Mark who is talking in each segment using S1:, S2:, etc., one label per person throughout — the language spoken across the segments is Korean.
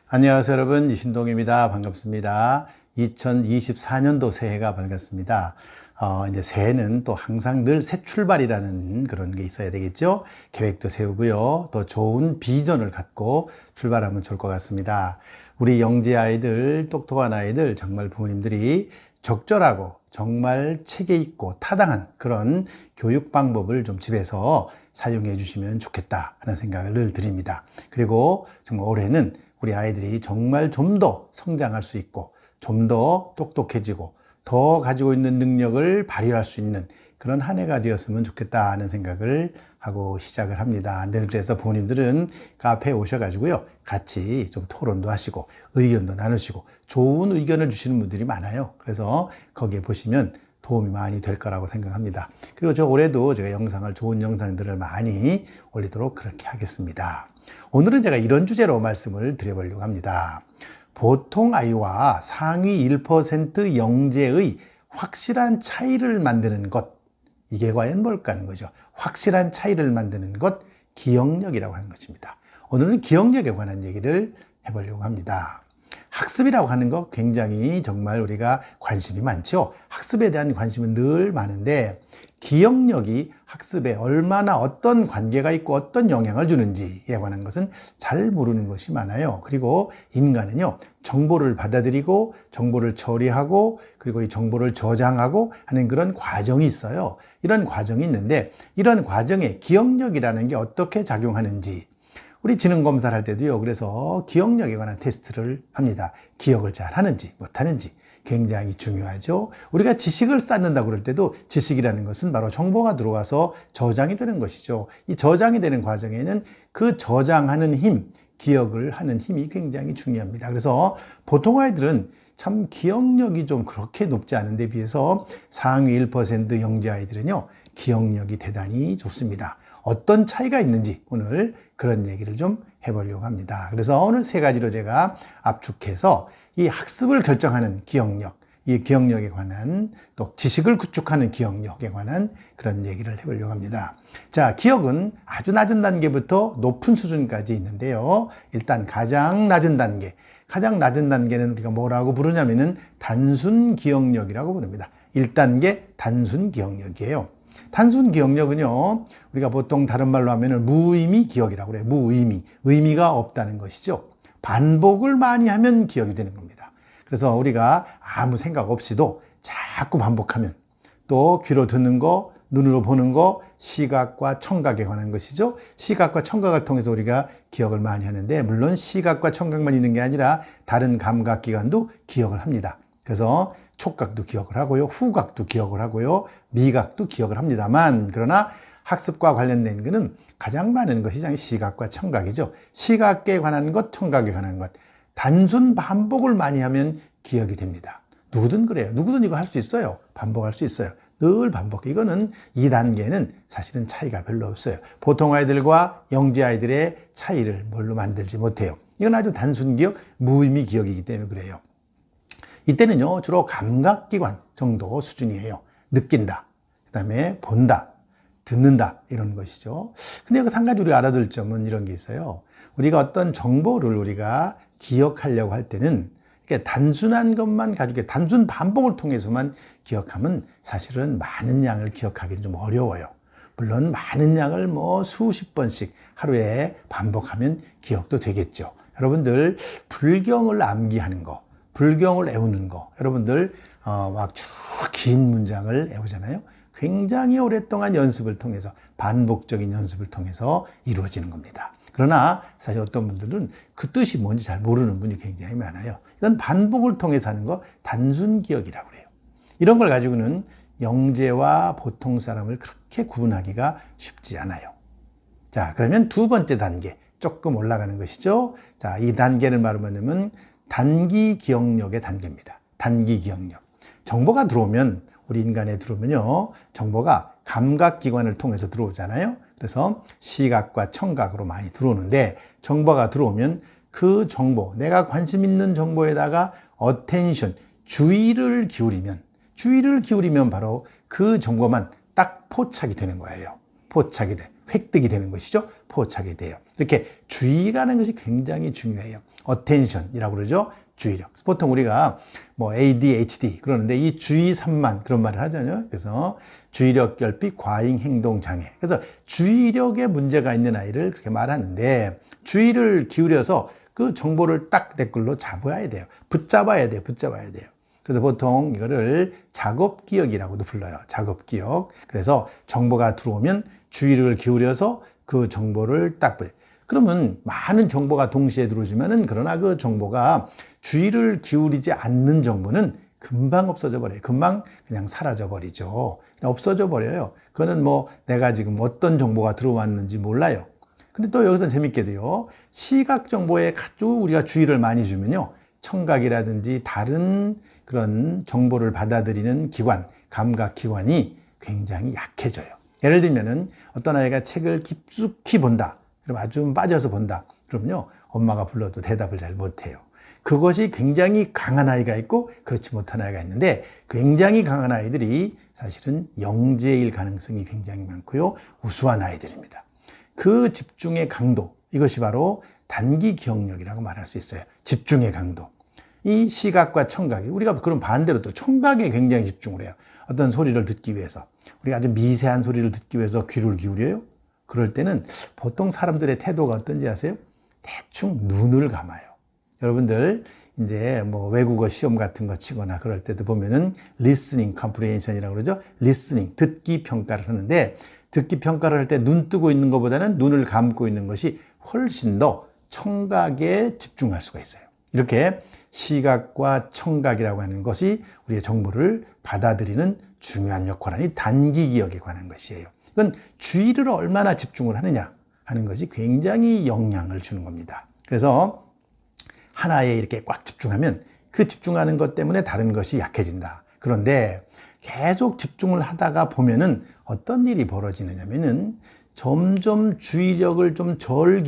S1: 안녕하세요, 여러분. 이신동입니다. 반갑습니다. 2024년도 새해가 밝았습니다. 이제 새해는 또 항상 늘 새 출발이라는 그런 게 있어야 되겠죠. 계획도 세우고요. 또 좋은 비전을 갖고 출발하면 좋을 것 같습니다. 우리 영재 아이들, 똑똑한 아이들, 정말 부모님들이 적절하고 정말 체계 있고 타당한 그런 교육 방법을 좀 집에서 사용해 주시면 좋겠다 하는 생각을 늘 드립니다. 그리고 정말 올해는 우리 아이들이 정말 좀 더 성장할 수 있고 좀 더 똑똑해지고 더 가지고 있는 능력을 발휘할 수 있는 그런 한 해가 되었으면 좋겠다 하는 생각을 하고 시작을 합니다. 늘 그래서 부모님들은 카페에 오셔가지고요, 같이 좀 토론도 하시고 의견도 나누시고 좋은 의견을 주시는 분들이 많아요. 그래서 거기에 보시면 도움이 많이 될 거라고 생각합니다. 그리고 저 올해도 제가 좋은 영상들을 많이 올리도록 그렇게 하겠습니다. 오늘은 제가 이런 주제로 말씀을 드려보려고 합니다. 보통 아이와 상위 1% 영재의 확실한 차이를 만드는 것, 이게 과연 뭘까 하는 거죠. 확실한 차이를 만드는 것, 기억력이라고 하는 것입니다. 오늘은 기억력에 관한 얘기를 해보려고 합니다. 학습이라고 하는 거 굉장히 정말 우리가 관심이 많죠. 학습에 대한 관심은 늘 많은데 기억력이 학습에 얼마나 어떤 관계가 있고 어떤 영향을 주는지에 관한 것은 잘 모르는 것이 많아요. 그리고 인간은요, 정보를 받아들이고 정보를 처리하고 그리고 이 정보를 저장하고 하는 그런 과정이 있어요. 이런 과정이 있는데 이런 과정에 기억력이라는 게 어떻게 작용하는지, 우리 지능검사를 할 때도요, 그래서 기억력에 관한 테스트를 합니다. 기억을 잘 하는지 못하는지 굉장히 중요하죠. 우리가 지식을 쌓는다고 그럴 때도 지식이라는 것은 바로 정보가 들어와서 저장이 되는 것이죠. 이 저장이 되는 과정에는 그 저장하는 힘, 기억을 하는 힘이 굉장히 중요합니다. 그래서 보통 아이들은 참 기억력이 좀 그렇게 높지 않은 데 비해서 상위 1% 영재 아이들은요, 기억력이 대단히 좋습니다. 어떤 차이가 있는지 오늘 그런 얘기를 좀 해보려고 합니다. 그래서 오늘 세 가지로 제가 압축해서 이 학습을 결정하는 기억력, 이 기억력에 관한 또 지식을 구축하는 기억력에 관한 그런 얘기를 해보려고 합니다. 자, 기억은 아주 낮은 단계부터 높은 수준까지 있는데요. 일단 가장 낮은 단계는 우리가 뭐라고 부르냐면은 단순 기억력이라고 부릅니다. 1단계 단순 기억력이에요. 단순 기억력은요, 우리가 보통 다른 말로 하면은 무의미 기억이라고 그래요. 무의미. 의미가 없다는 것이죠. 반복을 많이 하면 기억이 되는 겁니다. 그래서 우리가 아무 생각 없이도 자꾸 반복하면, 또 귀로 듣는 거, 눈으로 보는 거, 시각과 청각에 관한 것이죠. 시각과 청각을 통해서 우리가 기억을 많이 하는데, 물론 시각과 청각만 있는 게 아니라 다른 감각기관도 기억을 합니다. 그래서 촉각도 기억을 하고요, 후각도 기억을 하고요, 미각도 기억을 합니다만, 그러나 학습과 관련된 것은 가장 많은 것이 시각과 청각이죠. 시각에 관한 것, 청각에 관한 것. 단순 반복을 많이 하면 기억이 됩니다. 누구든 그래요. 누구든 이거 할 수 있어요. 반복할 수 있어요. 늘 반복. 이거는 2단계는 사실은 차이가 별로 없어요. 보통 아이들과 영재 아이들의 차이를 뭘로 만들지 못해요. 이건 아주 단순 기억, 무의미 기억이기 때문에 그래요. 이때는요, 주로 감각기관 정도 수준이에요. 느낀다, 그 다음에 본다, 듣는다, 이런 것이죠. 근데 여기서 한 가지 우리가 알아둘 점은 이런 게 있어요. 우리가 어떤 정보를 우리가 기억하려고 할 때는 이렇게 단순한 것만 가지고 단순 반복을 통해서만 기억하면 사실은 많은 양을 기억하기는 좀 어려워요. 물론 많은 양을 수십 번씩 하루에 반복하면 기억도 되겠죠. 여러분들 불경을 암기하는 거, 불경을 외우는 거, 여러분들 막 쭉 긴 문장을 외우잖아요. 굉장히 오랫동안 연습을 통해서, 반복적인 연습을 통해서 이루어지는 겁니다. 그러나 사실 어떤 분들은 그 뜻이 뭔지 잘 모르는 분이 굉장히 많아요. 이건 반복을 통해서 하는 거, 단순 기억이라고 그래요. 이런 걸 가지고는 영재와 보통 사람을 그렇게 구분하기가 쉽지 않아요. 자, 그러면 두 번째 단계, 조금 올라가는 것이죠. 자, 이 단계를 말하면 단기 기억력의 단계입니다. 단기 기억력. 정보가 들어오면, 우리 인간에 들어오면요, 정보가 감각기관을 통해서 들어오잖아요. 그래서 시각과 청각으로 많이 들어오는데, 정보가 들어오면 그 정보, 내가 관심 있는 정보에다가 attention, 주의를 기울이면 바로 그 정보만 딱 포착이 되는 거예요. 획득이 되는 것이죠. 포착이 돼요. 이렇게 주의라는 것이 굉장히 중요해요. attention이라고 그러죠. 주의력. 보통 우리가 뭐 ADHD 그러는데 이 주의 산만 그런 말을 하잖아요. 그래서 주의력 결핍 과잉 행동 장애. 그래서 주의력에 문제가 있는 아이를 그렇게 말하는데 주의를 기울여서 그 정보를 딱 내 걸로 잡아야 돼요. 붙잡아야 돼요. 붙잡아야 돼요. 그래서 보통 이거를 작업기억이라고도 불러요. 작업기억. 그래서 정보가 들어오면 주의를 기울여서 그 정보를 딱 보여요. 그러면 많은 정보가 동시에 들어오지만은 그러나 그 정보가 주의를 기울이지 않는 정보는 금방 없어져 버려요. 금방 그냥 사라져 버리죠. 없어져 버려요. 그거는 뭐 내가 지금 어떤 정보가 들어왔는지 몰라요. 근데 또 여기서 재밌게도요. 시각 정보에 아주 우리가 주의를 많이 주면요. 청각이라든지 다른 그런 정보를 받아들이는 기관, 감각 기관이 굉장히 약해져요. 예를 들면은 어떤 아이가 책을 깊숙이 본다. 그럼 아주 빠져서 본다. 그럼요. 엄마가 불러도 대답을 잘 못해요. 그것이 굉장히 강한 아이가 있고 그렇지 못한 아이가 있는데 굉장히 강한 아이들이 사실은 영재일 가능성이 굉장히 많고요. 우수한 아이들입니다. 그 집중의 강도, 이것이 바로 단기 기억력이라고 말할 수 있어요. 집중의 강도. 이 시각과 청각이, 우리가 그럼 반대로 또 청각에 굉장히 집중을 해요. 어떤 소리를 듣기 위해서. 우리가 아주 미세한 소리를 듣기 위해서 귀를 기울여요. 그럴 때는 보통 사람들의 태도가 어떤지 아세요? 대충 눈을 감아요. 여러분들 이제 뭐 외국어 시험 같은 거 치거나 그럴 때도 보면은 listening comprehension이라고 그러죠. listening, 듣기 평가를 하는데 듣기 평가를 할 때 눈 뜨고 있는 것보다는 눈을 감고 있는 것이 훨씬 더 청각에 집중할 수가 있어요. 이렇게 시각과 청각이라고 하는 것이 우리의 정보를 받아들이는 중요한 역할하니 단기 기억에 관한 것이에요. 그건 주의를 얼마나 집중을 하느냐 하는 것이 굉장히 영향을 주는 겁니다. 그래서 하나에 이렇게 꽉 집중하면 그 집중하는 것 때문에 다른 것이 약해진다. 그런데 계속 집중을 하다가 보면은 어떤 일이 벌어지느냐면은 점점 주의력을 좀 덜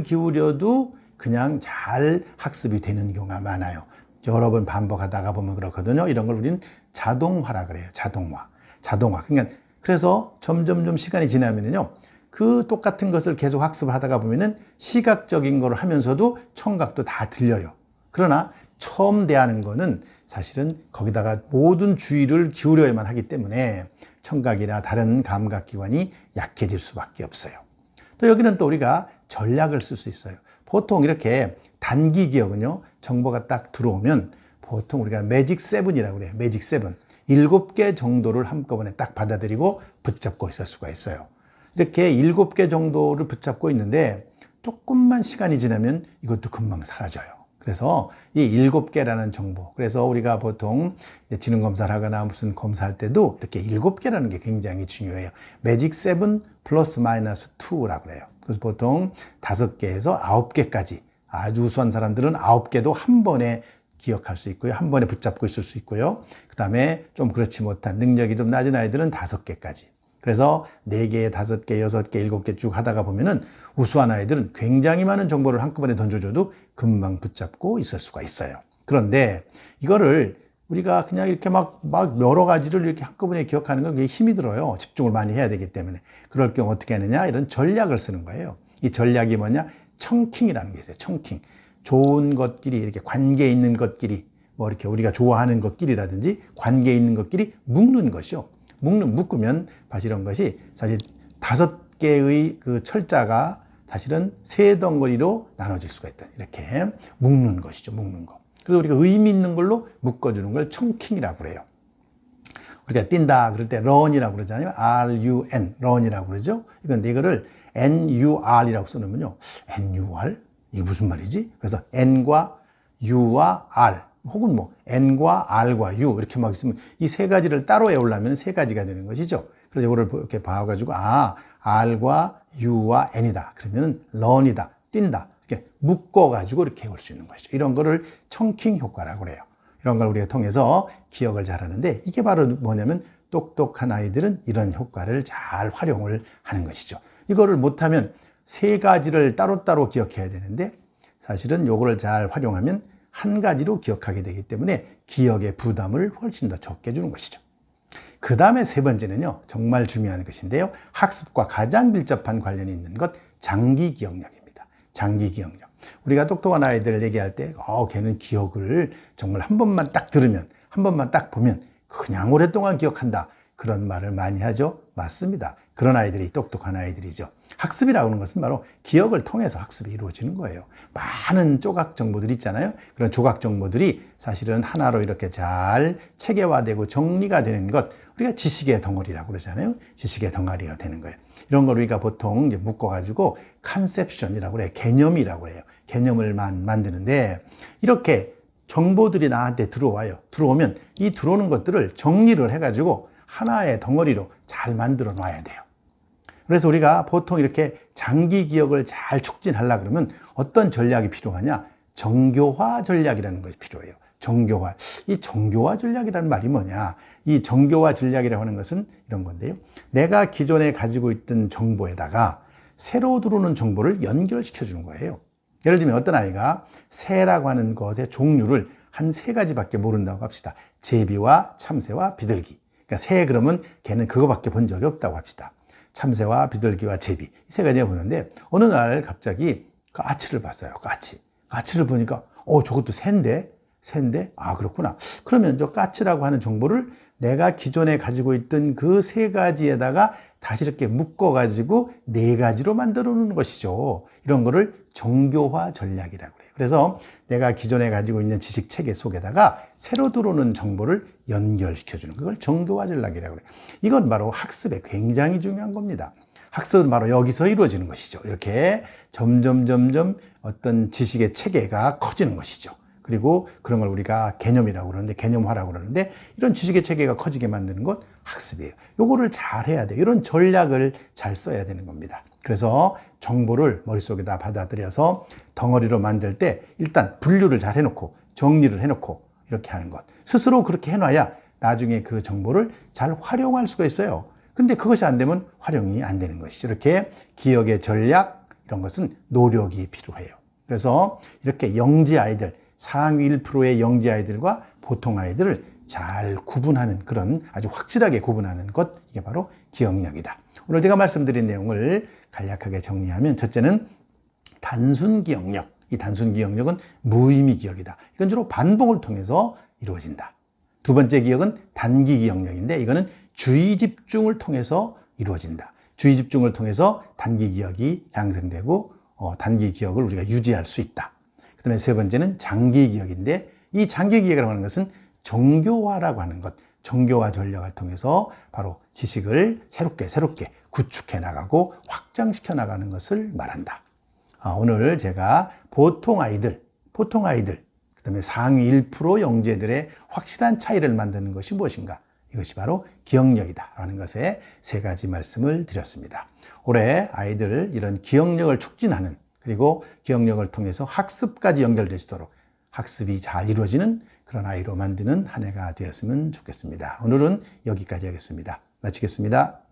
S1: 기울여도 그냥 잘 학습이 되는 경우가 많아요. 여러 번 반복하다가 보면 그렇거든요. 이런 걸 우리는 자동화라 그래요. 자동화. 그러니까 그래서 점점 시간이 지나면은요. 그 똑같은 것을 계속 학습을 하다가 보면은 시각적인 걸 하면서도 청각도 다 들려요. 그러나 처음 대하는 거는 사실은 거기다가 모든 주의를 기울여야만 하기 때문에 청각이나 다른 감각기관이 약해질 수밖에 없어요. 또 여기는 또 우리가 전략을 쓸 수 있어요. 보통 이렇게 단기 기억은요, 정보가 딱 들어오면 보통 우리가 매직 7이라고 그래요. 매직 7. 7개 정도를 한꺼번에 딱 받아들이고 붙잡고 있을 수가 있어요. 이렇게 7개 정도를 붙잡고 있는데 조금만 시간이 지나면 이것도 금방 사라져요. 그래서 이 7개라는 정보. 그래서 우리가 보통 지능 검사를 하거나 무슨 검사할 때도 이렇게 7개라는 게 굉장히 중요해요. 매직 7 플러스 마이너스 2라고 그래요. 그래서 보통 5개에서 9개까지 아주 우수한 사람들은 9개도 한 번에 기억할 수 있고요. 한 번에 붙잡고 있을 수 있고요. 그 다음에 좀 그렇지 못한 능력이 좀 낮은 아이들은 5개까지. 그래서 4개, 5개, 6개, 7개 쭉 하다가 보면은 우수한 아이들은 굉장히 많은 정보를 한꺼번에 던져줘도 금방 붙잡고 있을 수가 있어요. 그런데 이거를 우리가 그냥 이렇게 막 여러 가지를 이렇게 한꺼번에 기억하는 건 굉장히 힘이 들어요. 집중을 많이 해야 되기 때문에. 그럴 경우 어떻게 하느냐? 이런 전략을 쓰는 거예요. 이 전략이 뭐냐? 청킹이라는 게 있어요. 청킹. 좋은 것끼리, 이렇게 관계 있는 것끼리, 뭐 이렇게 우리가 좋아하는 것끼리라든지 관계 있는 것끼리 묶는 것이요. 묶으면 사실 이런 것이 사실 5개의 그 철자가 사실은 3덩어리로 나눠질 수가 있다. 이렇게 묶는 것이죠. 묶는 거. 그래서 우리가 의미 있는 걸로 묶어주는 걸 청킹이라고 그래요. 우리가 뛴다 그럴 때 run이라고 그러잖아요. R-U-N, run이라고 그러죠. 그런데 이거를 N-U-R이라고 써놓으면요. N-U-R? 이게 무슨 말이지? 그래서 N과 U와 R, 혹은 뭐 N과 R과 U 이렇게 막 있으면 이 세 가지를 따로 외우려면 3가지가 되는 것이죠. 그래서 이거를 이렇게 봐가지고 R과 U와 N이다. 그러면 run이다, 뛴다. 이렇게 묶어가지고 이렇게 외울 수 있는 것이죠. 이런 거를 청킹 효과라고 그래요. 이런 걸 우리가 통해서 기억을 잘하는데 이게 바로 뭐냐면 똑똑한 아이들은 이런 효과를 잘 활용을 하는 것이죠. 이거를 못하면 3가지를 따로따로 기억해야 되는데 사실은 요거를 잘 활용하면 한 가지로 기억하게 되기 때문에 기억의 부담을 훨씬 더 적게 주는 것이죠. 그 다음에 3번째는요, 정말 중요한 것인데요. 학습과 가장 밀접한 관련이 있는 것, 장기 기억력입니다. 장기 기억력. 우리가 똑똑한 아이들 얘기할 때, 걔는 기억을 정말 한 번만 딱 들으면, 한 번만 딱 보면 그냥 오랫동안 기억한다. 그런 말을 많이 하죠. 맞습니다. 그런 아이들이 똑똑한 아이들이죠. 학습이라고 하는 것은 바로 기억을 통해서 학습이 이루어지는 거예요. 많은 조각 정보들이 있잖아요. 그런 조각 정보들이 사실은 하나로 이렇게 잘 체계화되고 정리가 되는 것, 우리가 지식의 덩어리라고 그러잖아요. 지식의 덩어리가 되는 거예요. 이런 걸 우리가 보통 이제 묶어가지고 컨셉션이라고 그래요. 개념이라고 그래요. 개념을 만드는데, 이렇게 정보들이 나한테 들어와요. 들어오면 이 들어오는 것들을 정리를 해가지고 하나의 덩어리로 잘 만들어 놔야 돼요. 그래서 우리가 보통 이렇게 장기 기억을 잘 촉진하려고 그러면 어떤 전략이 필요하냐? 정교화 전략이라는 것이 필요해요. 정교화. 이 정교화 전략이라는 말이 뭐냐? 이 정교화 전략이라고 하는 것은 이런 건데요. 내가 기존에 가지고 있던 정보에다가 새로 들어오는 정보를 연결시켜 주는 거예요. 예를 들면 어떤 아이가 새라고 하는 것의 종류를 한 3가지밖에 모른다고 합시다. 제비와 참새와 비둘기. 그러니까 새 그러면 걔는 그거밖에 본 적이 없다고 합시다. 참새와 비둘기와 제비, 이 3가지가 보는데 어느 날 갑자기 까치를 봤어요. 까치를 보니까 저것도 새인데? 그렇구나. 그러면 저 까치라고 하는 정보를 내가 기존에 가지고 있던 그 3가지에다가 다시 이렇게 묶어가지고 4가지로 만들어 놓는 것이죠. 이런 거를 정교화 전략이라고 그래요. 그래서 내가 기존에 가지고 있는 지식 체계 속에다가 새로 들어오는 정보를 연결시켜주는 그걸 정교화 전략이라고 그래요. 이건 바로 학습에 굉장히 중요한 겁니다. 학습은 바로 여기서 이루어지는 것이죠. 이렇게 점점 어떤 지식의 체계가 커지는 것이죠. 그리고 그런 걸 우리가 개념이라고 그러는데, 개념화라고 그러는데, 이런 지식의 체계가 커지게 만드는 것 학습이에요. 요거를 잘 해야 돼요. 이런 전략을 잘 써야 되는 겁니다. 그래서 정보를 머릿속에다 받아들여서 덩어리로 만들 때 일단 분류를 잘 해놓고 정리를 해놓고 이렇게 하는 것. 스스로 그렇게 해놔야 나중에 그 정보를 잘 활용할 수가 있어요. 근데 그것이 안 되면 활용이 안 되는 것이죠. 이렇게 기억의 전략, 이런 것은 노력이 필요해요. 그래서 이렇게 영재 아이들, 상위 1%의 영재 아이들과 보통 아이들을 잘 구분하는, 그런 아주 확실하게 구분하는 것, 이게 바로 기억력이다. 오늘 제가 말씀드린 내용을 간략하게 정리하면, 첫째는 단순 기억력. 이 단순 기억력은 무의미 기억이다. 이건 주로 반복을 통해서 이루어진다. 두 번째 기억은 단기 기억력인데, 이거는 주의 집중을 통해서 이루어진다. 주의 집중을 통해서 단기 기억이 향상되고 단기 기억을 우리가 유지할 수 있다. 그 다음에 세 번째는 장기 기억인데, 이 장기 기억이라고 하는 것은 정교화라고 하는 것, 정교화 전략을 통해서 바로 지식을 새롭게 구축해 나가고 확장시켜 나가는 것을 말한다. 오늘 제가 보통 아이들, 그 다음에 상위 1% 영재들의 확실한 차이를 만드는 것이 무엇인가? 이것이 바로 기억력이다 라는 것에 3가지 말씀을 드렸습니다. 올해 아이들 이런 기억력을 촉진하는, 그리고 기억력을 통해서 학습까지 연결될 수 있도록 학습이 잘 이루어지는 그런 아이로 만드는 한 해가 되었으면 좋겠습니다. 오늘은 여기까지 하겠습니다. 마치겠습니다.